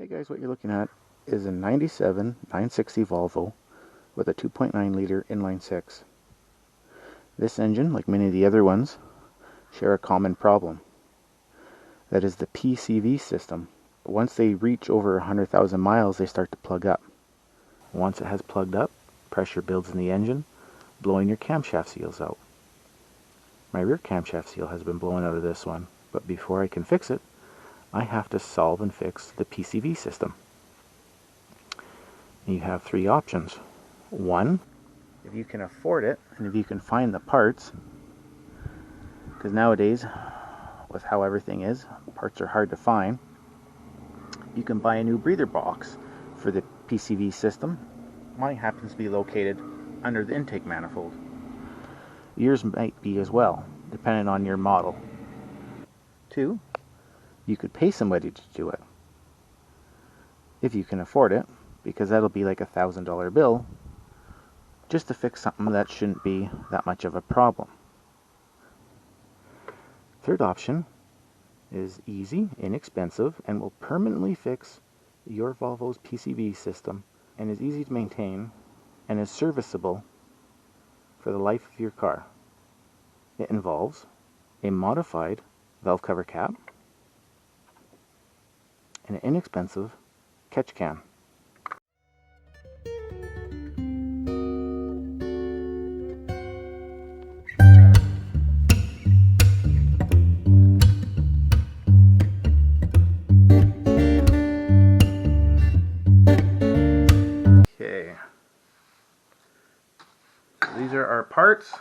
Hey guys, what you're looking at is a 97 960 Volvo with a 2.9 liter inline six. This engine, like many of the other ones, share a common problem. That is the PCV system. Once they reach over 100,000 miles, they start to plug up. Once it has plugged up, pressure builds in the engine, blowing your camshaft seals out. My rear camshaft seal has been blown out of this one, but before I can fix it, I have to solve and fix the PCV system. You have three options. One, if you can afford it and if you can find the parts, because nowadays with how everything is, parts are hard to find, you can buy a new breather box for the PCV system. Mine happens to be located under the intake manifold. Yours might be as well, depending on your model. Two, you could pay somebody to do it if you can afford it, because that'll be like $1,000 bill just to fix something that shouldn't be that much of a problem. Third option is easy, inexpensive, and will permanently fix your Volvo's PCV system, and is easy to maintain and is serviceable for the life of your car. It involves a modified valve cover cap and an inexpensive catch can. Okay, so these are our parts.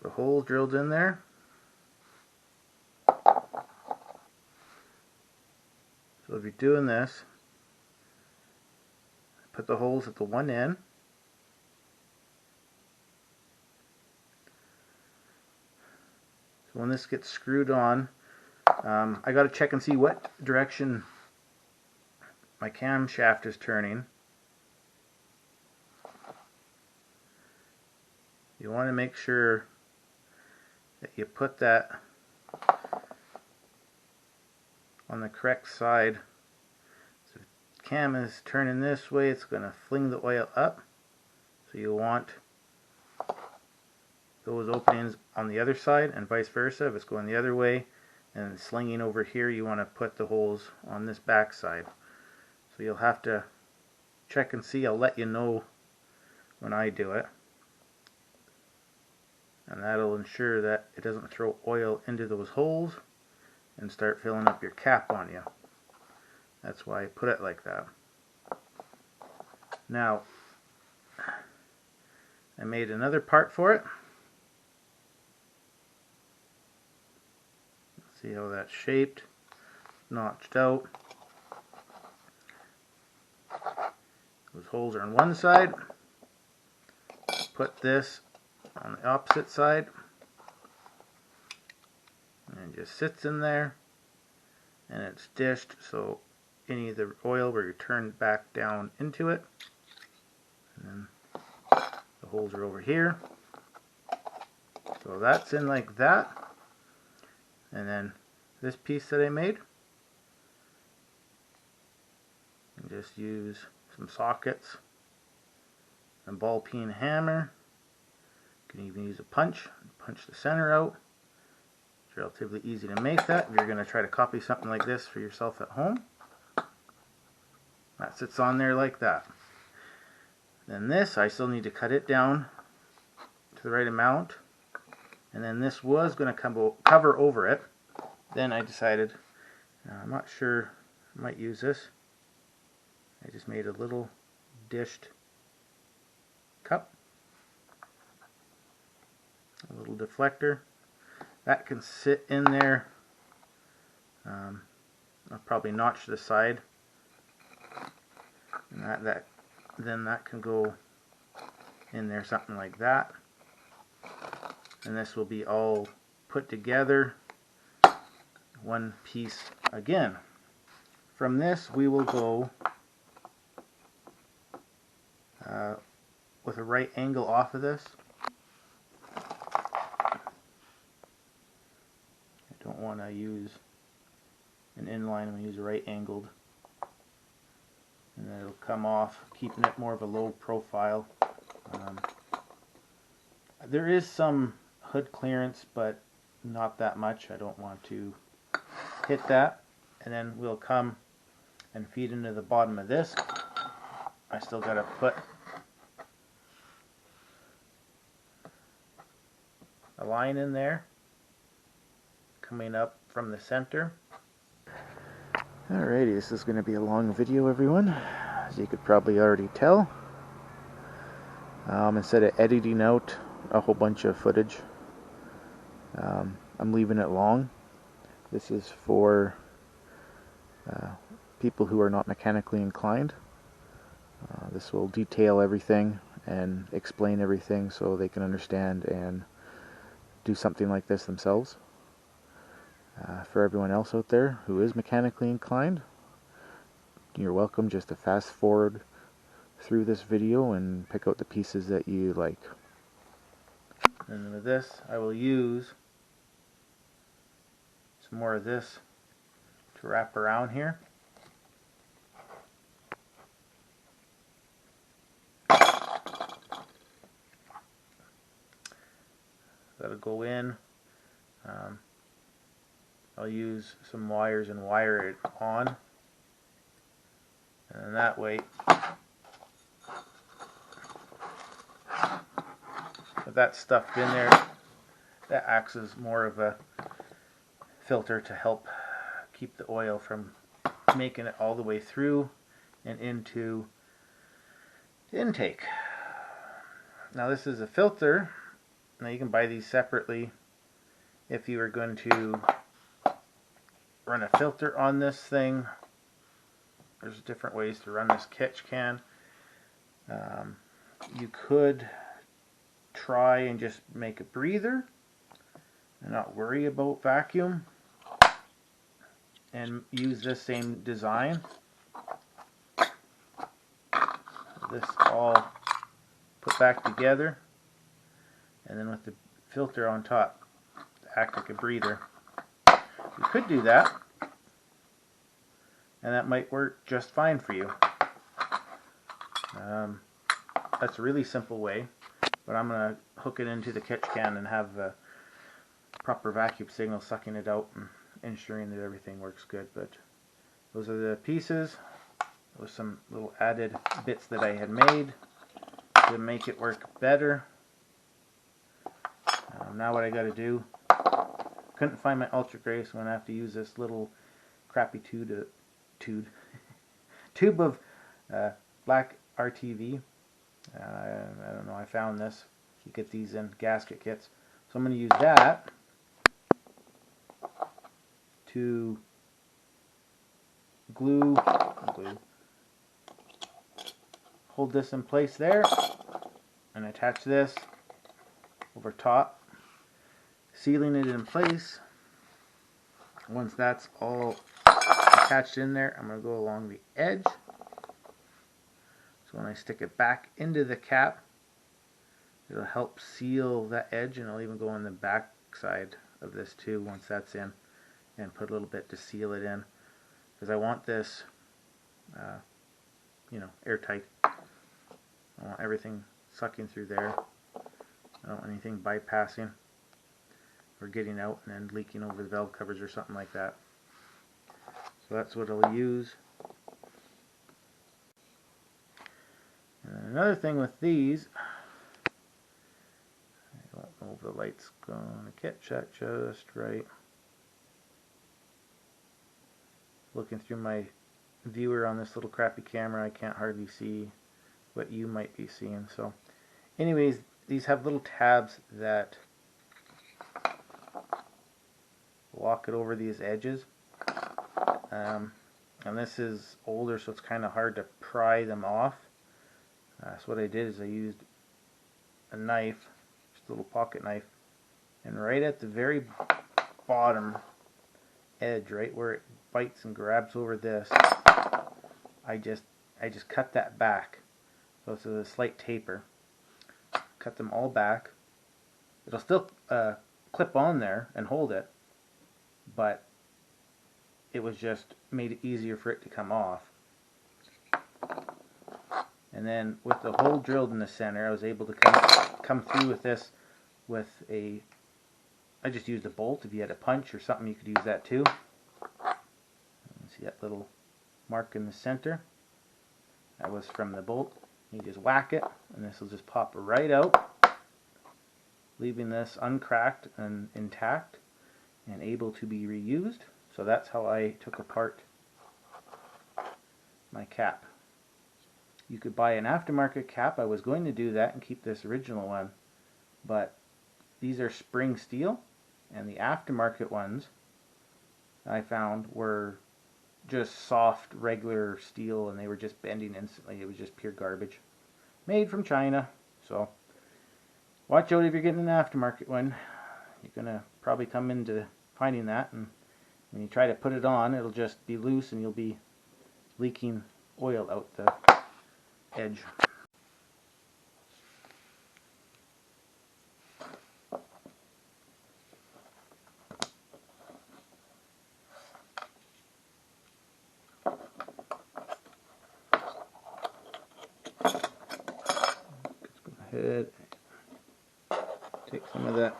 The hole drilled in there. So if you're doing this, put the holes at the one end. So when this gets screwed on, I got to check and see what direction my camshaft is turning. You want to make sure that you put that on the correct side. So if the cam is turning this way, it's going to fling the oil up. So you want those openings on the other side, and vice versa. If it's going the other way and slinging over here, you want to put the holes on this back side. So you'll have to check and see. I'll let you know when I do it. And that'll ensure that it doesn't throw oil into those holes and start filling up your cap on you. That's why I put it like that. Now, I made another part for it. See how that's shaped, notched out. Those holes are on one side. Put this on the opposite side, and it just sits in there, and it's dished so any of the oil will return back down into it. And then the holes are over here, so that's in like that. And then this piece that I made, and just use some sockets and ball peen hammer. You can even use a punch the center out. It's relatively easy to make that if you're going to try to copy something like this for yourself at home. That sits on there like that. Then this, I still need to cut it down to the right amount. And then this was going to cover over it. Then I decided, I'm not sure, I might use this. I just made a little dished cup. A little deflector. That can sit in there. I'll probably notch the side. And then that can go in there, something like that. And this will be all put together, one piece again. From this we will go with a right angle off of this. I don't want to use an inline. I'm going to use a right angled, and then it'll come off, keeping it more of a low profile. There is some hood clearance, but not that much. I don't want to hit that. And then we'll come and feed into the bottom of this. I still got to put a line in there coming up from the center. Alrighty, this is going to be a long video, everyone, as you could probably already tell. Instead of editing out a whole bunch of footage, I'm leaving it long. This is for people who are not mechanically inclined. This will detail everything and explain everything so they can understand and do something like this themselves. For everyone else out there who is mechanically inclined, you're welcome just to fast forward through this video and pick out the pieces that you like. And with this, I will use some more of this to wrap around here. That'll go in. I'll use some wires and wire it on, and that way, with that stuffed in there, that acts as more of a filter to help keep the oil from making it all the way through and into the intake. Now this is a filter. Now you can buy these separately if you are going to run a filter on this thing. There's different ways to run this catch can. You could try and just make a breather and not worry about vacuum and use this same design. This all put back together, and then with the filter on top to act like a breather. You could do that, and that might work just fine for you. That's a really simple way, but I'm going to hook it into the catch can and have a proper vacuum signal sucking it out and ensuring that everything works good. But those are the pieces with some little added bits that I had made to make it work better. Now what I got to do, couldn't find my ultra gray, so I'm going to have to use this little crappy tube of black RTV. I don't know, I found this. You get these in gasket kits. So I'm going to use that to hold this in place there, and attach this over top, sealing it in place. Once that's all attached in there, I'm going to go along the edge. So when I stick it back into the cap, it'll help seal that edge, and I'll even go on the back side of this too once that's in, and put a little bit to seal it in, because I want this airtight. I want everything sucking through there. I don't want anything bypassing or getting out and then leaking over the valve covers or something like that. So that's what I'll use. And another thing with these, I don't know if the light's going to catch that just right. Looking through my viewer on this little crappy camera, I can't hardly see what you might be seeing. So anyways, these have little tabs that lock it over these edges. And this is older, so it's kind of hard to pry them off. So what I did is I used a knife, just a little pocket knife, and right at the very bottom edge, right where it bites and grabs over this, I just cut that back. So it's a slight taper. Cut them all back. It'll still clip on there and hold it, but it was just made it easier for it to come off. And then with the hole drilled in the center, I was able to come through with this with I just used a bolt. If you had a punch or something, you could use that too. See that little mark in the center? That was from the bolt. You just whack it, and this will just pop right out, leaving this uncracked and intact and able to be reused. So that's how I took apart my cap. You could buy an aftermarket cap. I was going to do that and keep this original one, but these are spring steel, and the aftermarket ones I found were just soft, regular steel, and they were just bending instantly. It was just pure garbage. Made from China. So watch out if you're getting an aftermarket one. You're going to probably come into finding that, and when you try to put it on, it'll just be loose and you'll be leaking oil out the edge. Let's go ahead, take some of that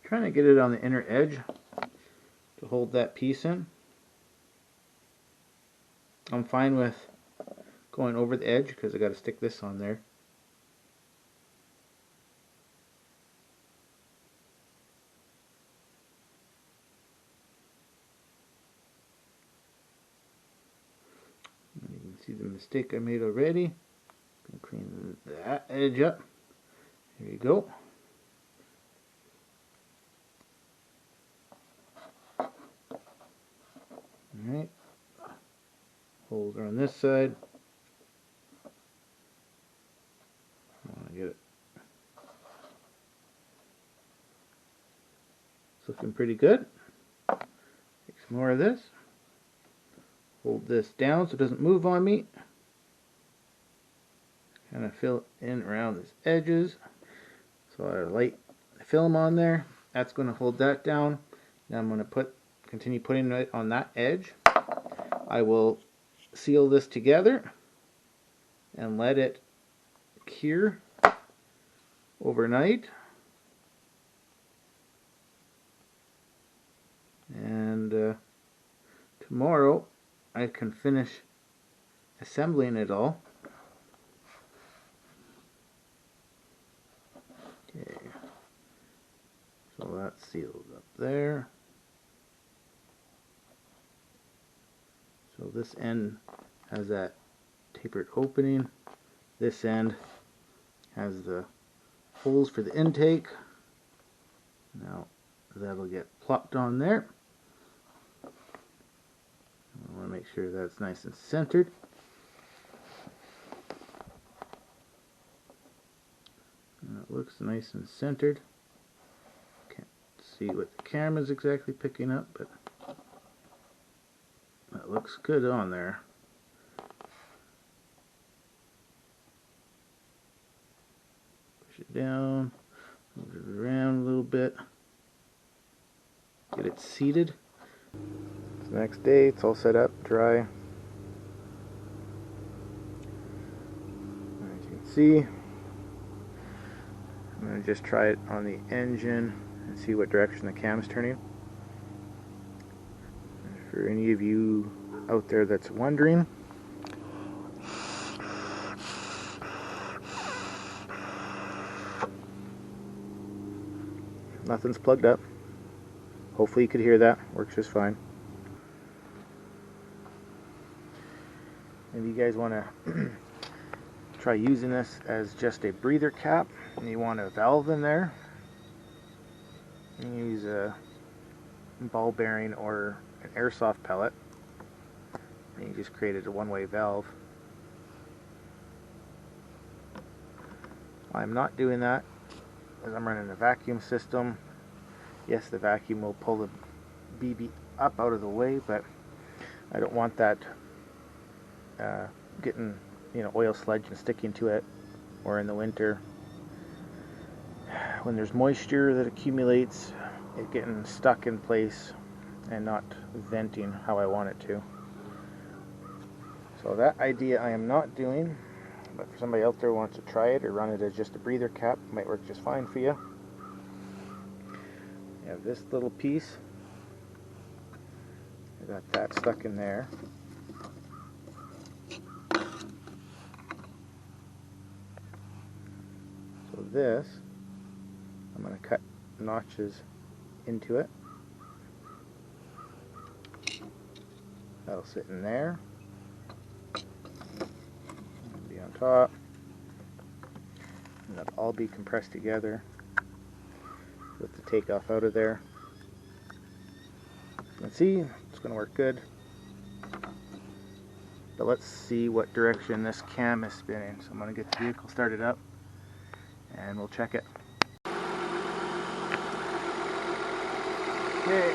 trying to get it on the inner edge to hold that piece in. I'm fine with going over the edge because I got to stick this on there. And you can see the mistake I made already. Gonna clean that edge up. There you go. Alright, holes are on this side. I want to get it. It's looking pretty good. Take some more of this. Hold this down so it doesn't move on me. Kind of fill it in around these edges. So I light the film on there. That's going to hold that down. Now I'm going to continue putting it on that edge. I will seal this together and let it cure overnight. And tomorrow I can finish assembling it all. Okay, so that's sealed up there. So this end has that tapered opening. This end has the holes for the intake. Now that'll get plopped on there. I want to make sure that's nice and centered. And it looks nice and centered. Can't see what the camera's exactly picking up, but that looks good on there. Push it down, move it around a little bit, get it seated. It's the next day, it's all set up, dry. As you can see, I'm going to just try it on the engine and see what direction the cam's turning. And for any of you out there that's wondering, nothing's plugged up. Hopefully you could hear that. Works just fine. If you guys want to try using this as just a breather cap and you want a valve in there, you can use a ball bearing or an airsoft pellet, and you just created a one-way valve. I'm not doing that because I'm running a vacuum system. Yes, the vacuum will pull the BB up out of the way, but I don't want that getting, oil sludge and sticking to it, or in the winter when there's moisture that accumulates, it getting stuck in place and not venting how I want it to. So that idea I am not doing, but for somebody out there who wants to try it or run it as just a breather cap, it might work just fine for you. You have this little piece, I got that stuck in there. So this, I'm going to cut notches into it. That'll sit in there. It'll be on top. And that'll all be compressed together with the takeoff out of there. Let's see, it's going to work good. But let's see what direction this cam is spinning. So I'm going to get the vehicle started up and we'll check it. Okay.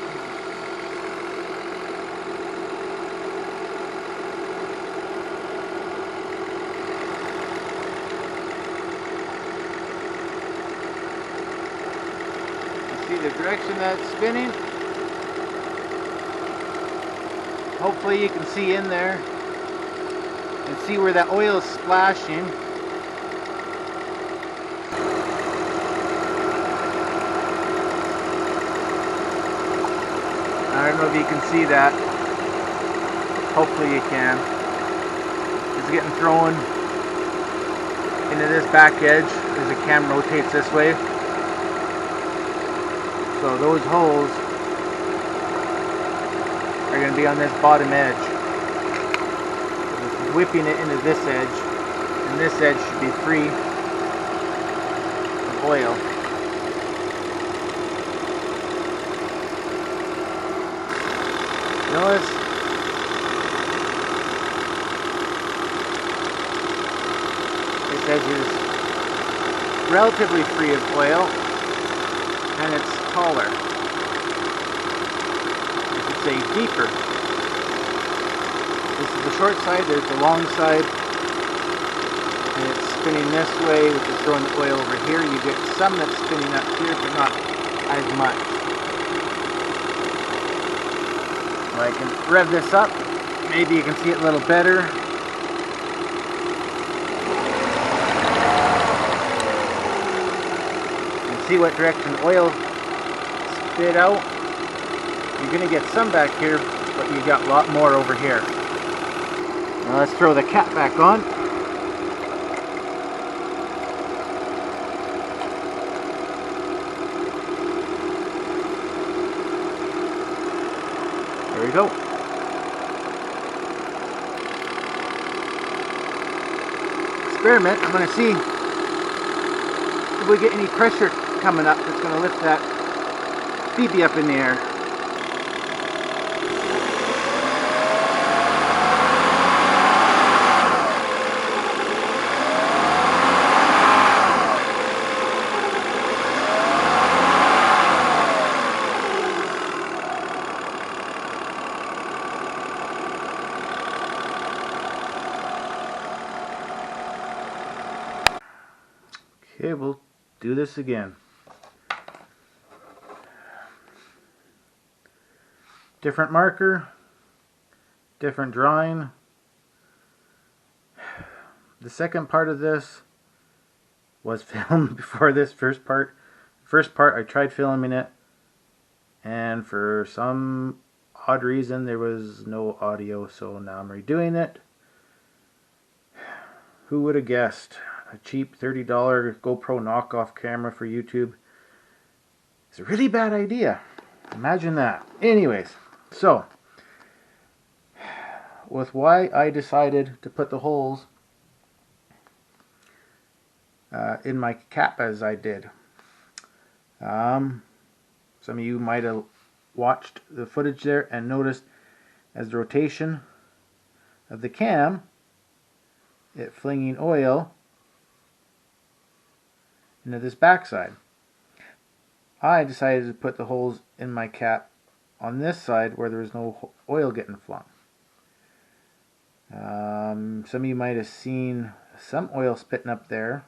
See the direction that's spinning? Hopefully you can see in there and see where that oil is splashing. I don't know if you can see that. Hopefully you can. It's getting thrown into this back edge as the cam rotates this way. So those holes are going to be on this bottom edge. Just whipping it into this edge, and this edge should be free of oil. Notice this edge is relatively free of oil, and it's taller. You could say deeper. This is the short side, there's the long side, and it's spinning this way, which is throwing the oil over here. You get some that's spinning up here, but not as much. I can rev this up, maybe you can see it a little better. And see what direction oil spit out. You're going to get some back here, but you got a lot more over here. Now let's throw the cap back on. There we go. Experiment. I'm going to see if we get any pressure coming up that's going to lift that PCV up in the air. Okay, we'll do this again. Different marker, different drawing. The second part of this was filmed before this first part. First part I tried filming it, and for some odd reason there was no audio, so now I'm redoing it. Who would have guessed? A cheap $30 GoPro knockoff camera for YouTube. It's a really bad idea. Imagine that. Anyways, so with why I decided to put the holes in my cap as I did. Some of you might have watched the footage there and noticed as the rotation of the cam, it flinging oil into this backside. I decided to put the holes in my cap on this side where there was no oil getting flung. Some of you might have seen some oil spitting up there,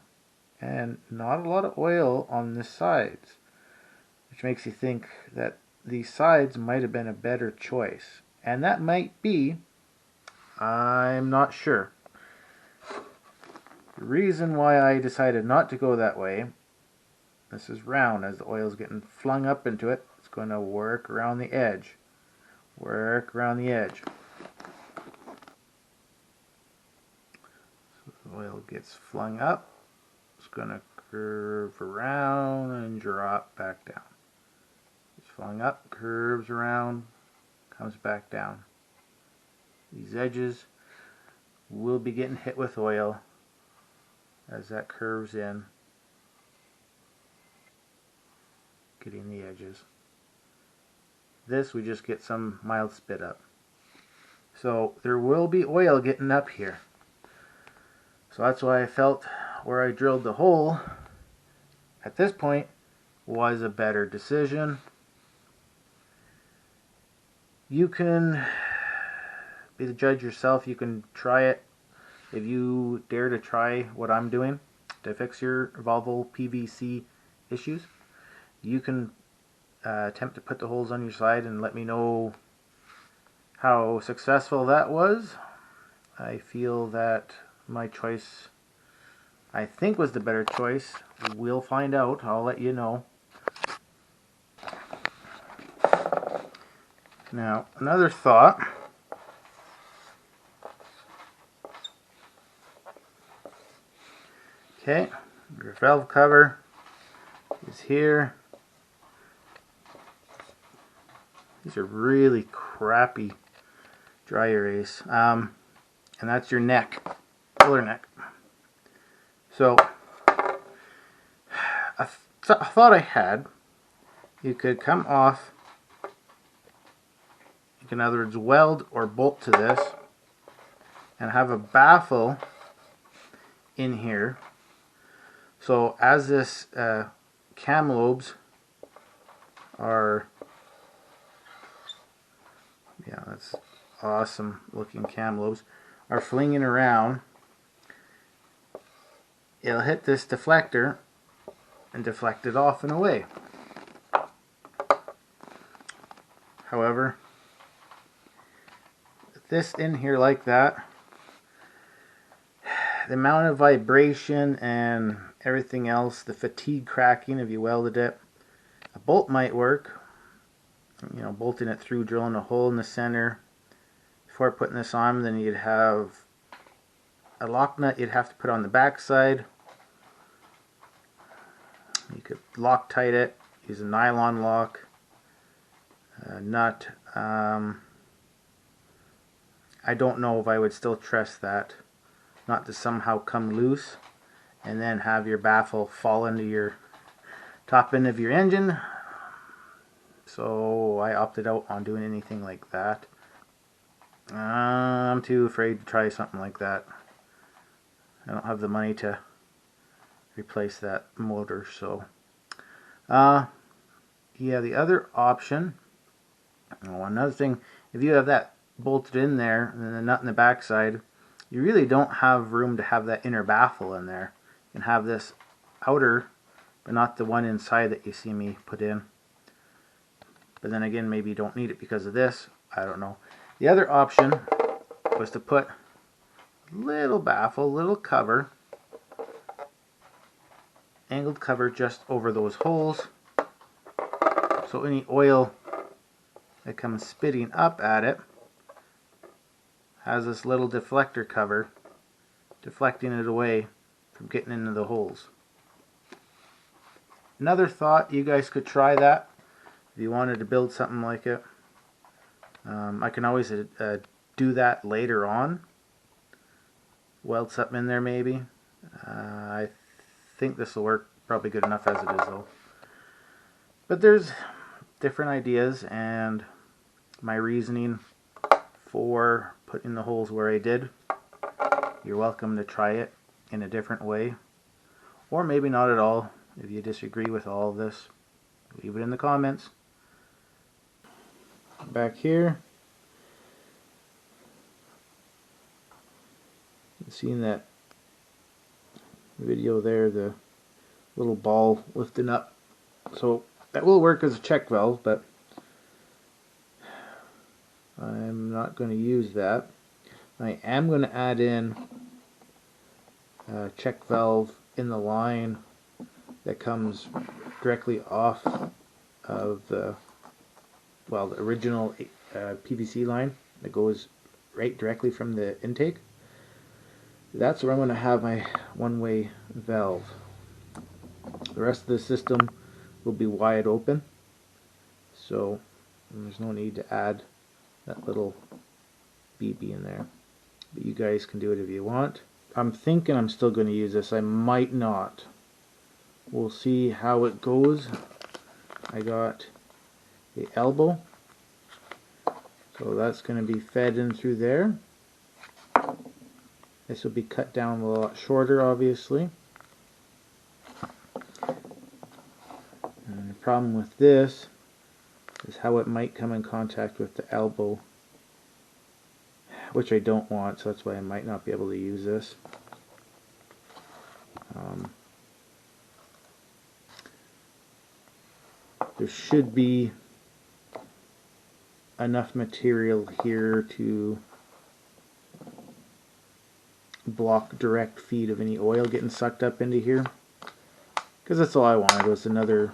and not a lot of oil on the sides, which makes you think that these sides might have been a better choice. And that might be, I'm not sure. The reason why I decided not to go that way, this is round, as the oil is getting flung up into it, it's going to work around the edge. Work around the edge. So the oil gets flung up, it's going to curve around and drop back down. It's flung up, curves around, comes back down. These edges will be getting hit with oil as that curves in, getting the edges. This, we just get some mild spit up. So there will be oil getting up here. So that's why I felt where I drilled the hole at this point was a better decision. You can be the judge yourself. You can try it if you dare to try what I'm doing to fix your Volvo PVC issues. You can attempt to put the holes on your side and let me know how successful that was. I feel that my choice, I think, was the better choice. We'll find out. I'll let you know. Now, another thought. Okay, your valve cover is here. These are really crappy dry erase. And that's your neck, filler neck. So, a thought I had, you could come off, you can in other words weld or bolt to this, and have a baffle in here. So as this cam lobes are, yeah, that's awesome looking cam lobes, are flinging around, it'll hit this deflector and deflect it off and away. However, with this in here like that, the amount of vibration and everything else, the fatigue cracking if you welded it, a bolt might work. You know, bolting it through, drilling a hole in the center. Before putting this on, then you'd have a lock nut you'd have to put on the back side. You could Loctite it, use a nylon lock, nut. I don't know if I would still trust that not to somehow come loose and then have your baffle fall into your top end of your engine. So I opted out on doing anything like that. I'm too afraid to try something like that. I don't have the money to replace that motor. So yeah, the other option, another thing, if you have that bolted in there and then the nut in the back side, you really don't have room to have that inner baffle in there. You can have this outer, but not the one inside that you see me put in. But then again, maybe you don't need it because of this. I don't know. The other option was to put a little baffle, little cover, angled cover just over those holes. So any oil that comes spitting up at it has this little deflector cover deflecting it away from getting into the holes. Another thought, you guys could try that if you wanted to build something like it. I can always do that later on. Weld something in there maybe. I think this will work probably good enough as it is though. But there's different ideas, and my reasoning for putting the holes where I did. You're welcome to try it in a different way, or maybe not at all. If you disagree with all of this, leave it in the comments. back here. Seeing that video there, the little ball lifting up. So that will work as a check valve, but I'm not going to use that. I am going to add in a check valve in the line that comes directly off of the original PVC line that goes right directly from the intake. That's where I'm going to have my one-way valve. The rest of the system will be wide open, so there's no need to add that little BB in there. But you guys can do it if you want. I'm thinking I'm still going to use this. I might not. We'll see how it goes. I got the elbow, so that's going to be fed in through there. This will be cut down a lot shorter, obviously. And the problem with this is how it might come in contact with the elbow, which I don't want, so that's why I might not be able to use this. There should be enough material here to block direct feed of any oil getting sucked up into here, because that's all I wanted, was another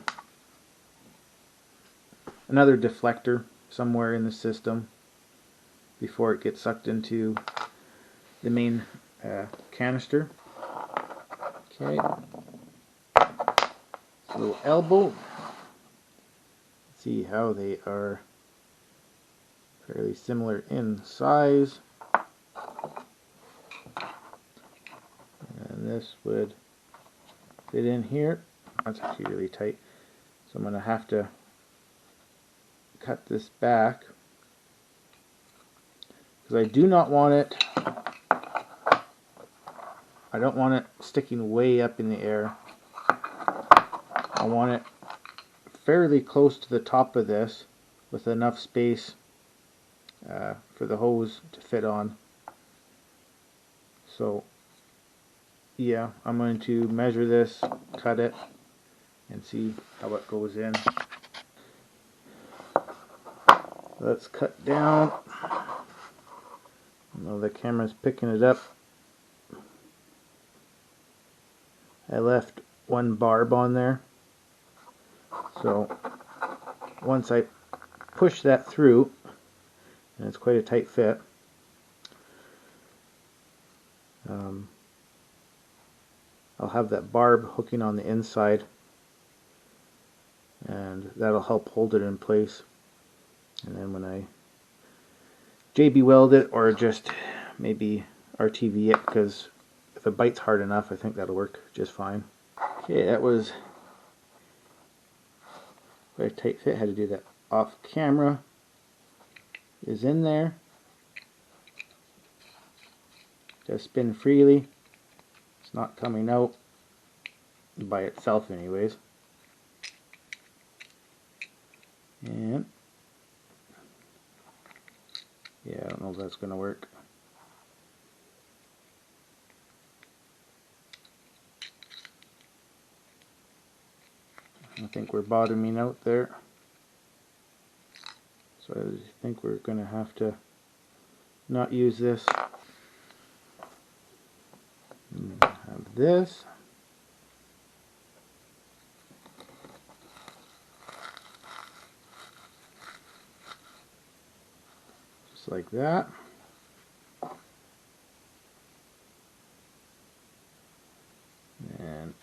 deflector somewhere in the system before it gets sucked into the main canister. Okay, so elbow, see how they are fairly similar in size, and this would fit in here. That's actually really tight, so I'm going to have to cut this back because I do not want it, I don't want it sticking way up in the air. I want it fairly close to the top of this with enough space for the hose to fit on. So yeah, I'm going to measure this, cut it, and see how it goes in. Let's cut down. I know the camera's picking it up. I left one barb on there, so once I push that through, and it's quite a tight fit, I'll have that barb hooking on the inside, and that'll help hold it in place. And then when I JB weld it, or just maybe RTV it, because if it bites hard enough, I think that'll work just fine. Okay, that was very tight fit. Had to do that off camera. Is in there. Just spin freely. It's not coming out by itself anyways. And yeah, I don't know if that's going to work. I think we're bottoming out there. So I think we're going to have to not use this. Have this. Just like that. And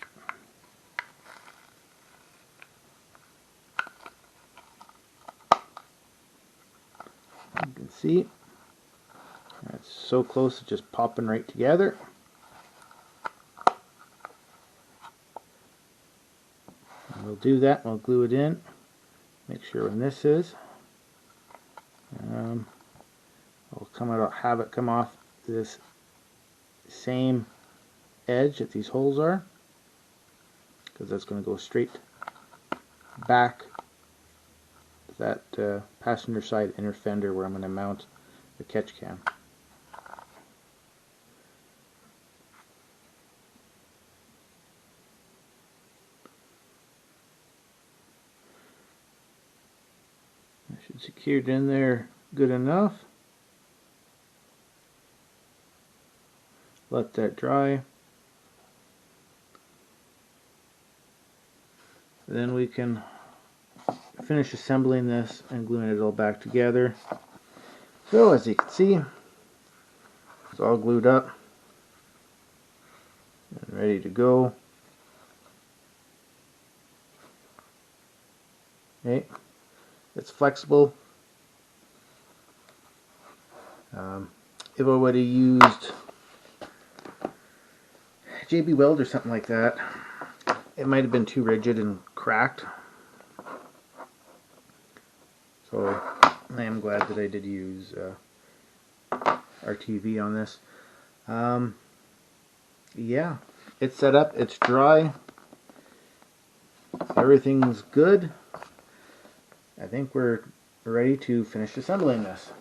you can see that's so close to just popping right together. And we'll do that, we'll glue it in, make sure when this is, I'll have it come off this same edge that these holes are, because that's going to go straight back that passenger side inner fender where I'm going to mount the catch can. I should secure it in there good enough. Let that dry. Then we can finish assembling this and gluing it all back together. So as you can see, it's all glued up and ready to go. Okay, it's flexible. If I would have used JB Weld or something like that, it might have been too rigid and cracked. So I am glad that I did use RTV on this. Yeah, it's set up, it's dry, everything's good. I think we're ready to finish assembling this.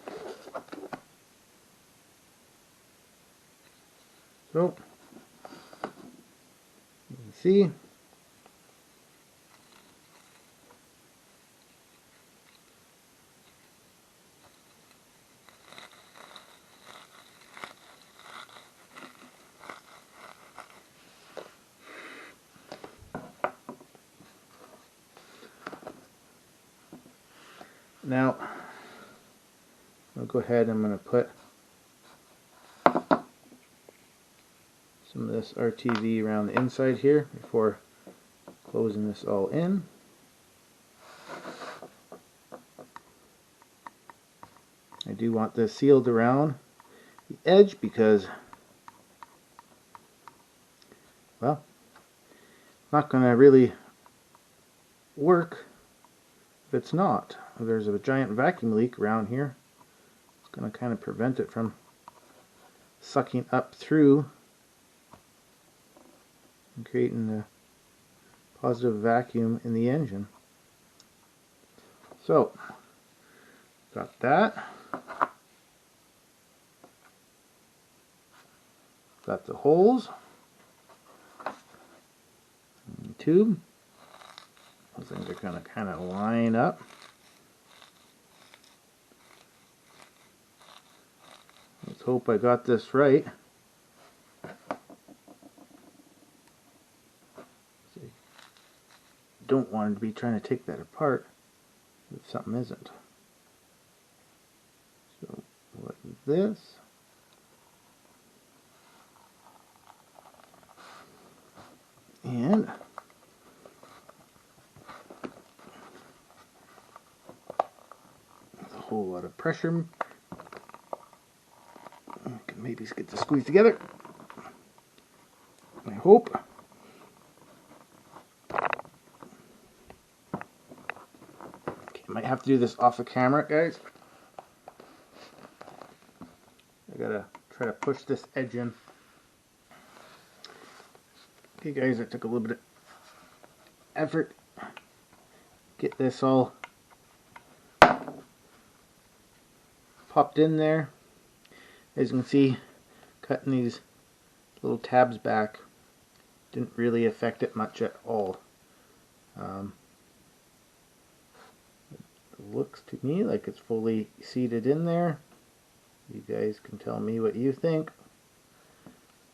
So, you can see now I'll go ahead and I'm going to put some of this RTV around the inside here before closing this all in. I do want this sealed around the edge because, well, it's not going to really work if it's not. If there's a giant vacuum leak around here, it's going to kind of prevent it from sucking up through and creating a positive vacuum in the engine. So, got that. Got the holes. And the tube. Those things are going to kind of line up. Let's hope I got this right. Don't want to be trying to take that apart if something isn't. So what is this? And a whole lot of pressure. I can maybe get this squeezed together. I hope. Might have to do this off the camera, guys. I gotta try to push this edge in. Okay guys, it took a little bit of effort to get this all popped in there. As you can see, cutting these little tabs back didn't really affect it much at all. It looks to me like it's fully seated in there. You guys can tell me what you think.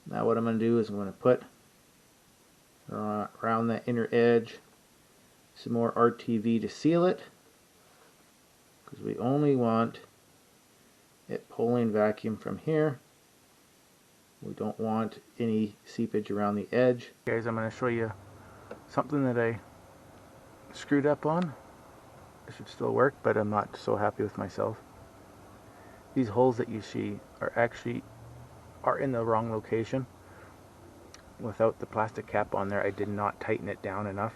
Now what I'm going to do is I'm going to put around that inner edge some more RTV to seal it, because we only want it pulling vacuum from here. We don't want any seepage around the edge. Guys, I'm going to show you something that I screwed up on. It should still work, but I'm not so happy with myself. These holes that you see are actually in the wrong location. Without the plastic cap on there, I did not tighten it down enough.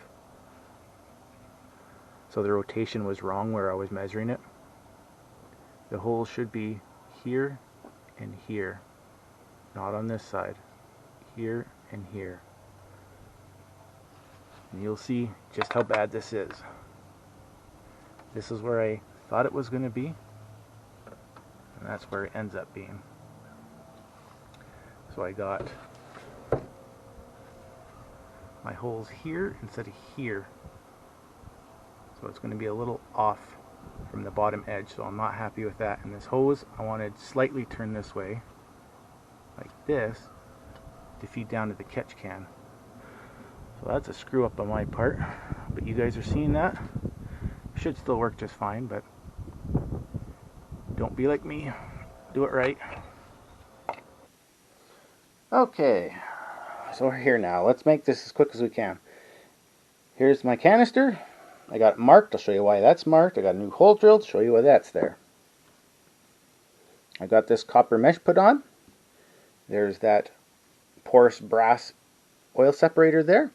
So the rotation was wrong where I was measuring it. The hole should be here and here, not on this side. Here and here. And you'll see just how bad this is. This is where I thought it was going to be, and that's where it ends up being. So I got my holes here instead of here. So it's going to be a little off from the bottom edge, so I'm not happy with that. And this hose, I wanted slightly turned this way, like this, to feed down to the catch can. So that's a screw up on my part, but you guys are seeing that. Should still work just fine, but don't be like me. Do it right. Okay, so we're here now. Let's make this as quick as we can. Here's my canister. I got it marked. I'll show you why that's marked. I got a new hole drilled. Show you why that's there. I got this copper mesh put on. There's that porous brass oil separator there.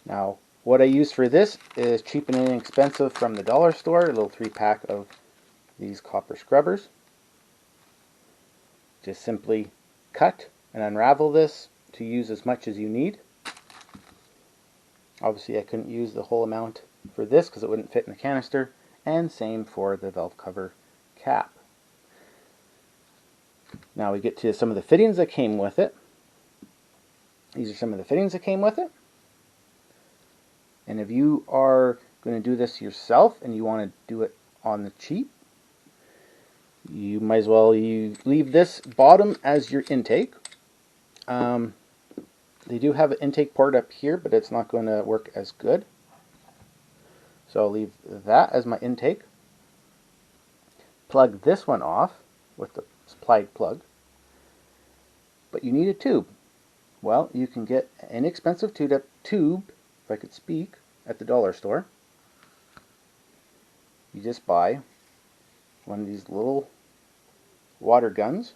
Now, what I use for this is cheap and inexpensive from the dollar store, a little 3-pack of these copper scrubbers. Just simply cut and unravel this to use as much as you need. Obviously I couldn't use the whole amount for this because it wouldn't fit in the canister, and same for the valve cover cap. Now we get to some of the fittings that came with it. These are some of the fittings that came with it. And if you are going to do this yourself and you want to do it on the cheap, you might as well leave this bottom as your intake. They do have an intake port up here, but it's not going to work as good. So I'll leave that as my intake. Plug this one off with the supplied plug. But you need a tube. Well, you can get an inexpensive tube, if I could speak, at the dollar store. You just buy one of these little water guns.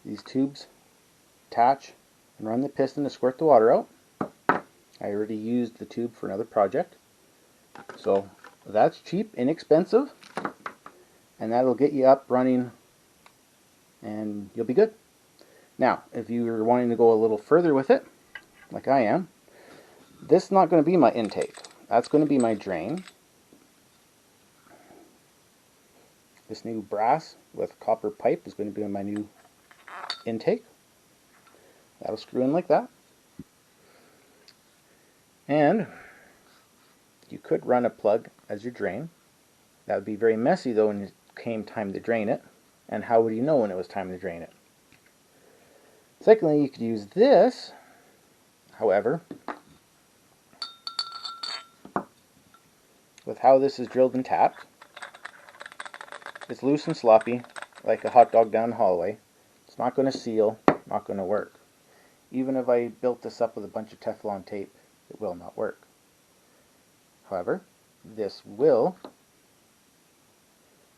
These tubes attach and run the piston to squirt the water out. I already used the tube for another project. So that's cheap, inexpensive, and that'll get you up running and you'll be good. Now, if you're wanting to go a little further with it, like I am, this is not going to be my intake. That's going to be my drain. This new brass with copper pipe is going to be my new intake. That'll screw in like that. And you could run a plug as your drain. That would be very messy though when it came time to drain it. And how would you know when it was time to drain it? Secondly, you could use this. However, with how this is drilled and tapped, it's loose and sloppy like a hot dog down the hallway. It's not going to seal, not going to work. Even if I built this up with a bunch of Teflon tape, it will not work. However, this will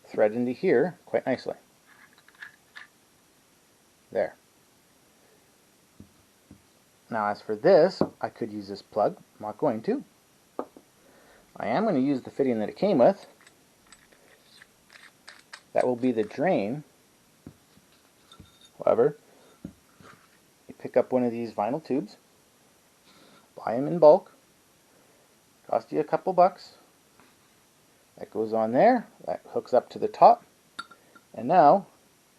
thread into here quite nicely. There. Now as for this, I could use this plug. I'm not going to. I am going to use the fitting that it came with. That will be the drain. However, you pick up one of these vinyl tubes, buy them in bulk, cost you a couple bucks. That goes on there, that hooks up to the top, and now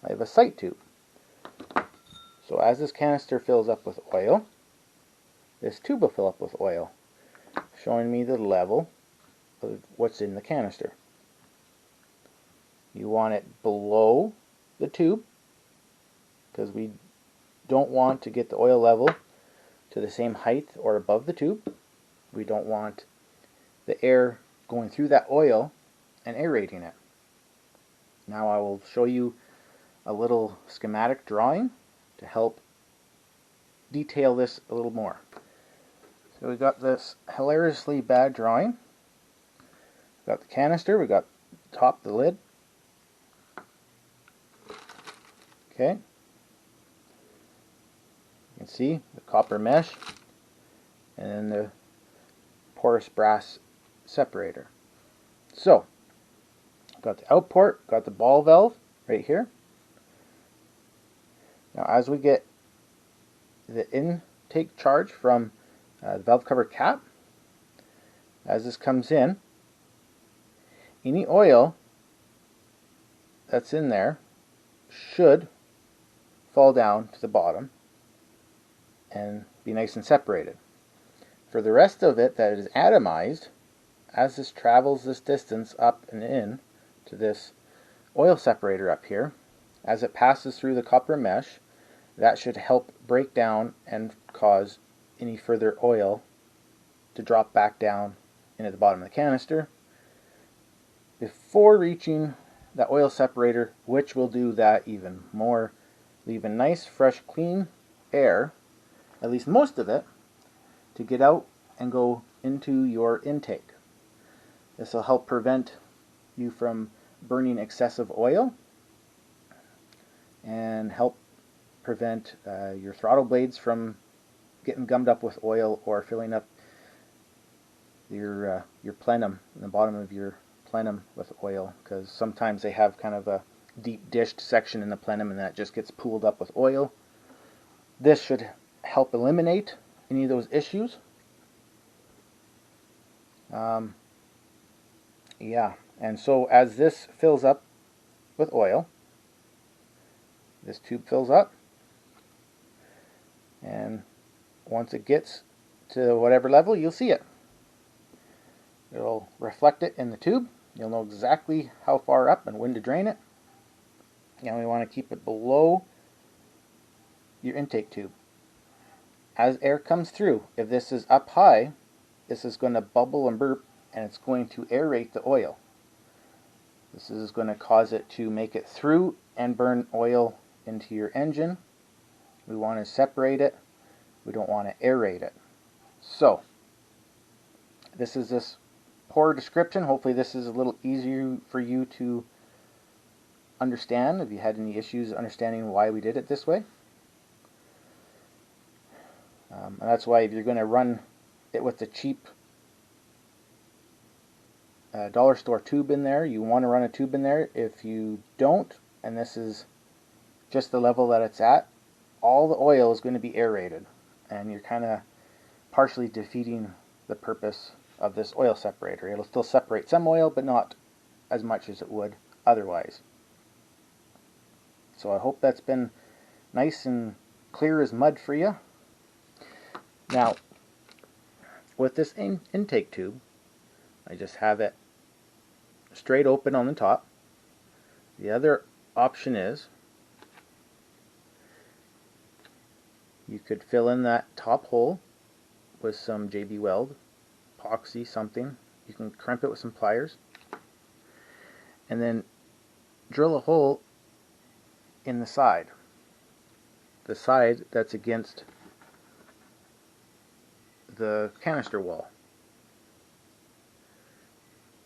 I have a sight tube. So as this canister fills up with oil, this tube will fill up with oil, showing me the level of what's in the canister. You want it below the tube, because we don't want to get the oil level to the same height or above the tube. We don't want the air going through that oil and aerating it. Now I will show you a little schematic drawing to help detail this a little more. So we got this hilariously bad drawing. We got the canister, we got the top, the lid. Okay. You can see the copper mesh and then the porous brass separator. So, got the out port, got the ball valve right here. Now as we get the intake charge from the valve cover cap, as this comes in, any oil that's in there should fall down to the bottom and be nice and separated. For the rest of it that is atomized, as this travels this distance up and in to this oil separator up here, as it passes through the copper mesh, that should help break down and cause any further oil to drop back down into the bottom of the canister before reaching the oil separator, which will do that even more, leaving nice, fresh, clean air, at least most of it, to get out and go into your intake. This will help prevent you from burning excessive oil and help prevent your throttle blades from getting gummed up with oil or filling up your plenum, in the bottom of your plenum, with oil, because sometimes they have kind of a deep dished section in the plenum and that just gets pooled up with oil. This should help eliminate any of those issues. Yeah, and so as this fills up with oil, this tube fills up, and once it gets to whatever level, you'll see it. It'll reflect it in the tube. You'll know exactly how far up and when to drain it. And we want to keep it below your intake tube. As air comes through, if this is up high, this is going to bubble and burp, and it's going to aerate the oil. This is going to cause it to make it through and burn oil into your engine. We want to separate it. We don't want to aerate it. So, this is this poor description. Hopefully this is a little easier for you to understand if you had any issues understanding why we did it this way. And that's why if you're going to run it with the cheap dollar store tube in there, you want to run a tube in there. If you don't, and this is just the level that it's at, all the oil is going to be aerated, and you're kind of partially defeating the purpose of this oil separator. It'll still separate some oil, but not as much as it would otherwise. So I hope that's been nice and clear as mud for you. Now, with this intake tube, I just have it straight open on the top. The other option is you could fill in that top hole with some JB Weld, epoxy, something. You can crimp it with some pliers, and then drill a hole in the side that's against the canister wall.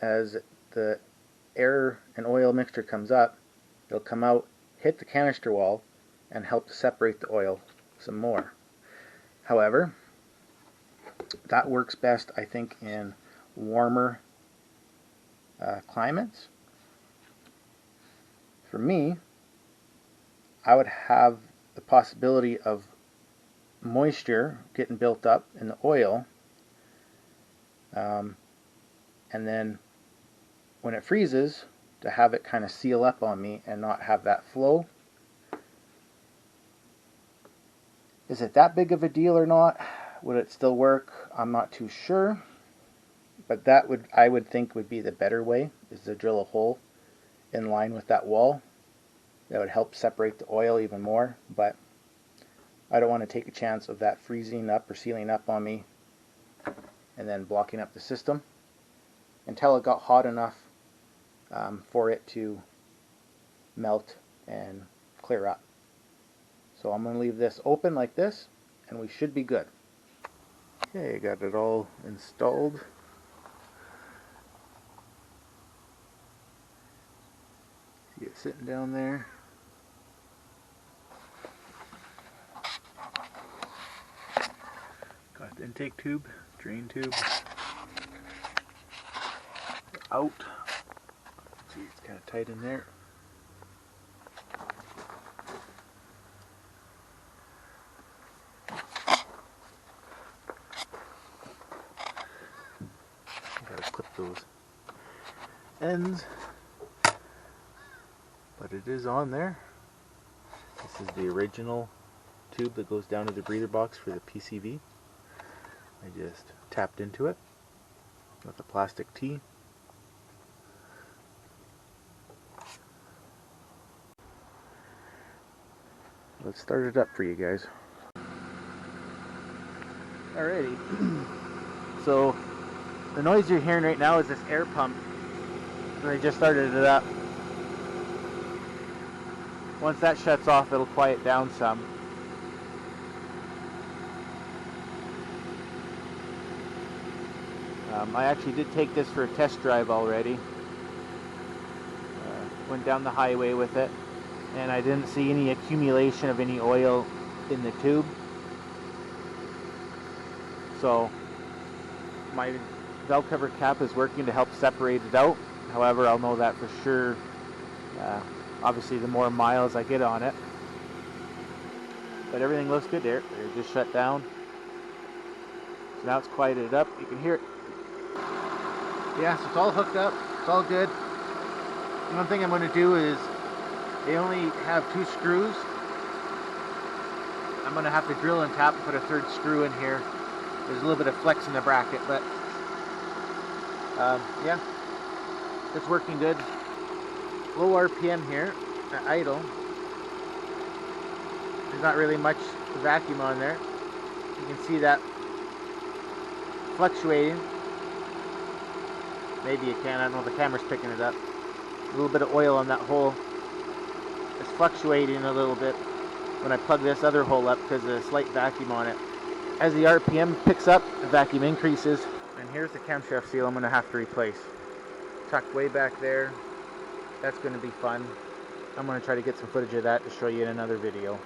As the air and oil mixture comes up, it'll come out, hit the canister wall, and help to separate the oil some more. However, that works best, I think, in warmer climates. For me, I would have the possibility of moisture getting built up in the oil, and then when it freezes, to have it kind of seal up on me and not have that flow. Is it that big of a deal or not? Would it still work? I'm not too sure, but that I would think would be the better way, is to drill a hole in line with that wall. That would help separate the oil even more, but I don't want to take a chance of that freezing up or sealing up on me and then blocking up the system until it got hot enough for it to melt and clear up. So I'm going to leave this open like this, and we should be good. Okay, got it all installed. See it sitting down there. Got the intake tube, drain tube out. See, it's kind of tight in there. clip those ends, but it is on there. This is the original tube that goes down to the breather box for the PCV. I just tapped into it with a plastic T. Let's start it up for you guys. Alrighty. So the noise you're hearing right now is this air pump, and I just started it up. Once that shuts off, it'll quiet down some. I actually did take this for a test drive already. Went down the highway with it, and I didn't see any accumulation of any oil in the tube. So my valve cover cap is working to help separate it out. However, I'll know that for sure, obviously the more miles I get on it. But everything looks good there. It just shut down. So now it's quieted up. You can hear it. Yeah, so it's all hooked up. It's all good. One thing I'm going to do is, they only have 2 screws. I'm going to have to drill and tap and put a 3rd screw in here. There's a little bit of flex in the bracket, but yeah, it's working good. Low RPM here at idle. There's not really much vacuum on there. You can see that fluctuating. Maybe you can, I don't know if the camera's picking it up. A little bit of oil on that hole. It's fluctuating a little bit when I plug this other hole up because there's a slight vacuum on it. As the RPM picks up, the vacuum increases. And here's the camshaft seal I'm going to have to replace. Tucked way back there. That's going to be fun. I'm going to try to get some footage of that to show you in another video.